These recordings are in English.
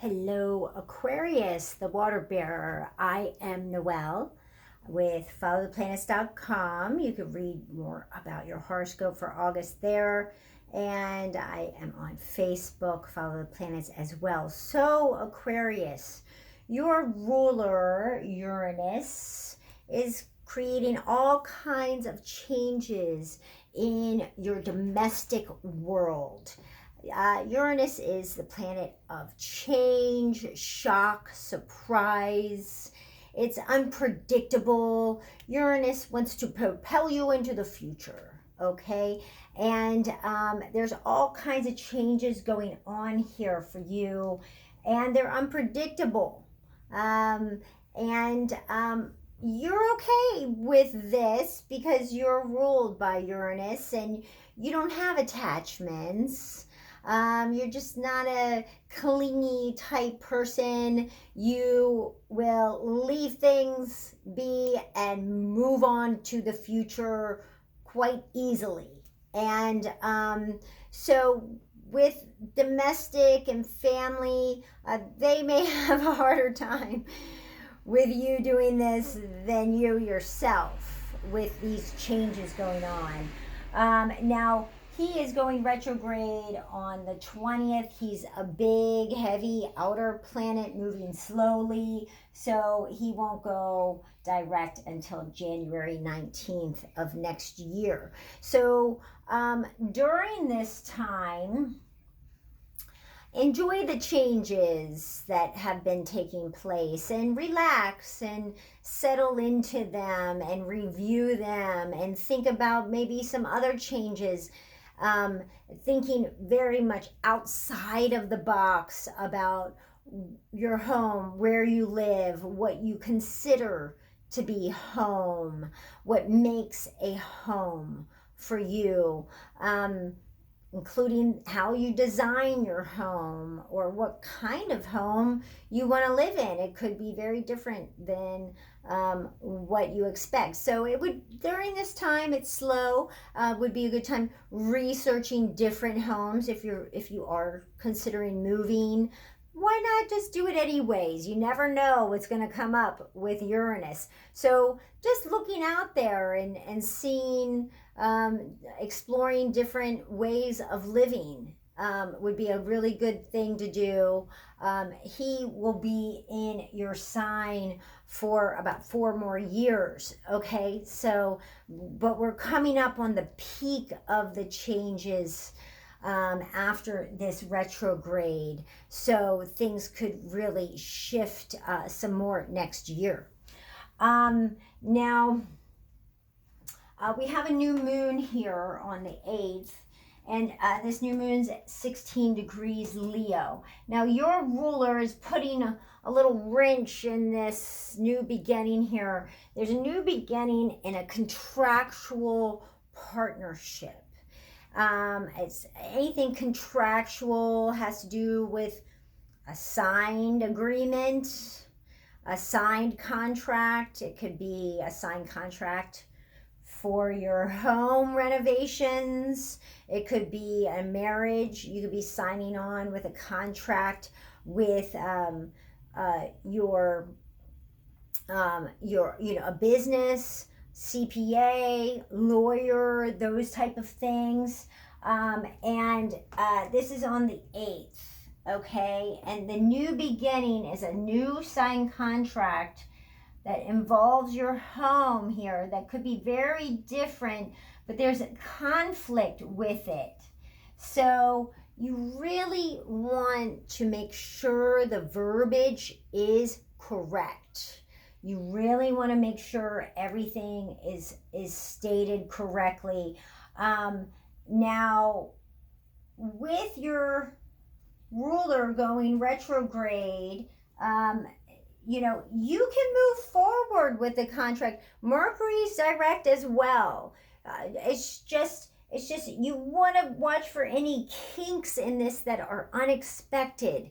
Hello, Aquarius, the water bearer. I am Noelle with followtheplanets.com. You can read more about your horoscope for August there. And I am on Facebook, Follow the Planets as well. So, Aquarius, your ruler, Uranus, is creating all kinds of changes in your domestic world. Uranus is the planet of change, shock, surprise. It's unpredictable. Uranus wants to propel you into the future, okay? And there's all kinds of changes going on here for you, and they're unpredictable. And you're okay with this because you're ruled by Uranus and you don't have attachments. You're just not a clingy type person. You will leave things be and move on to the future quite easily. And so with domestic and family, they may have a harder time with you doing this than you yourself with these changes going on. Now, he is going retrograde on the 20th. He's a big, heavy outer planet moving slowly, so he won't go direct until January 19th of next year. So during this time, enjoy the changes that have been taking place and relax and settle into them and review them and think about maybe some other changes. Thinking very much outside of the box about your home, where you live, what you consider to be home, what makes a home for you, including how you design your home or what kind of home you want to live in. It could be very different than what you expect. So it would, during this time, it's slow, would be a good time researching different homes if you are considering moving. Why not just do it anyways? You never know what's going to come up with Uranus. So just looking out there and seeing, exploring different ways of living would be a really good thing to do. He will be in your sign for about 4 more years, okay? So, but we're coming up on the peak of the changes after this retrograde. So things could really shift some more next year. Now, we have a new moon here on the 8th. And this new moon's at 16 degrees Leo. Now, your ruler is putting a little wrench in this new beginning here. There's a new beginning in a contractual partnership. It's anything contractual, has to do with a signed agreement, a signed contract. It could be a signed contract for your home renovations. It could be a marriage. You could be signing on with a contract with your a business, CPA, lawyer, those type of things. And this is on the 8th, okay? And the new beginning is a new signed contract that involves your home here that could be very different, but there's a conflict with it. So you really want to make sure the verbiage is correct. You really want to make sure everything is stated correctly. Now, with your ruler going retrograde, you can move forward with the contract. Mercury's direct as well. It's just you want to watch for any kinks in this that are unexpected,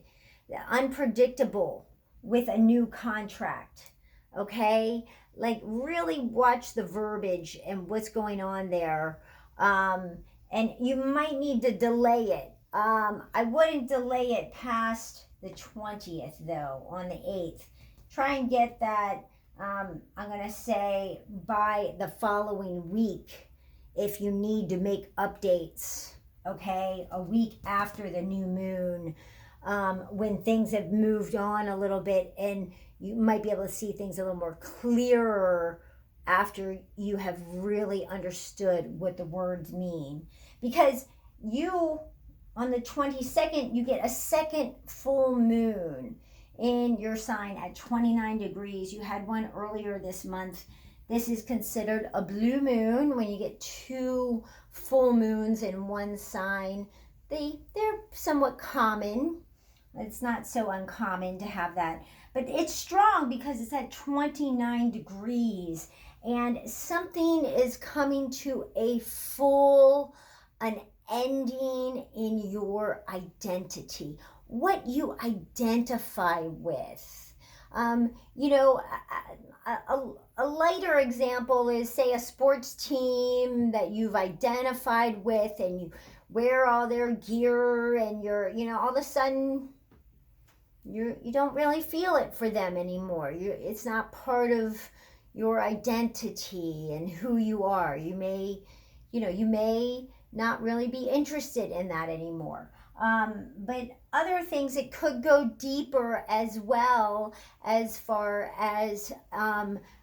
unpredictable with a new contract. Okay? Like really watch the verbiage and what's going on there. And you might need to delay it I wouldn't delay it past the 20th, though, on the 8th. Try and get that, I'm going to say, by the following week if you need to make updates, okay? A week after the new moon, when things have moved on a little bit and you might be able to see things a little more clearer after you have really understood what the words mean. Because you, on the 22nd, you get a second full moon in your sign at 29 degrees. You had one earlier this month. This is considered a blue moon when you get two full moons in one sign. They're somewhat common. It's not so uncommon to have that. But it's strong because it's at 29 degrees. And something is coming to an ending in your identity, what you identify with. You know, a lighter example is, say, a sports team that you've identified with and you wear all their gear and all of a sudden you don't really feel it for them anymore. It's not part of your identity and who you are. You may not really be interested in that anymore. But other things, it could go deeper as well, as far as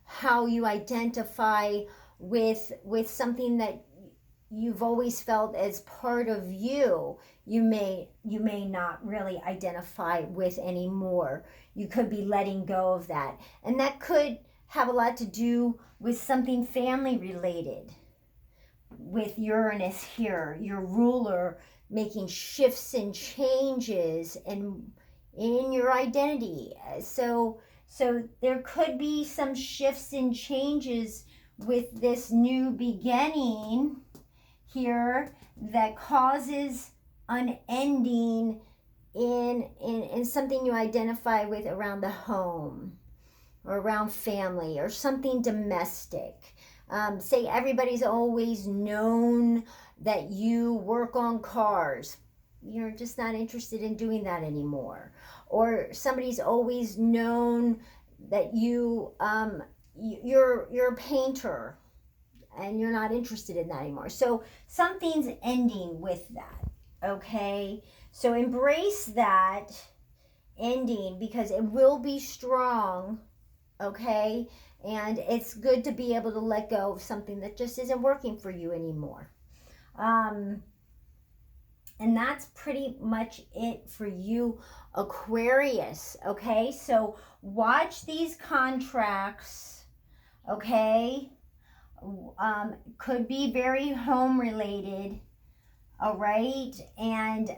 how you identify with something that you've always felt as part of you. You may not really identify with anymore. You could be letting go of that, and that could have a lot to do with something family related, with Uranus here, your ruler, making shifts and changes in your identity. So there could be some shifts and changes with this new beginning here that causes an ending in something you identify with around the home or around family or something domestic. Say everybody's always known that you work on cars. You're just not interested in doing that anymore. Or somebody's always known that you're a painter and you're not interested in that anymore. So something's ending with that, okay? So embrace that ending because it will be strong, okay? And it's good to be able to let go of something that just isn't working for you anymore. And that's pretty much it for you, Aquarius, okay? So watch these contracts, okay? Could be very home related, all right? And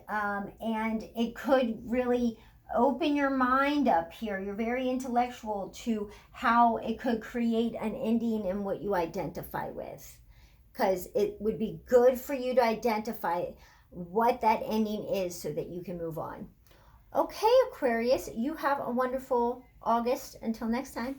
it could really open your mind up here. You're very intellectual to how it could create an ending in what you identify with, because it would be good for you to identify what that ending is so that you can move on. Okay, Aquarius, you have a wonderful August. Until next time.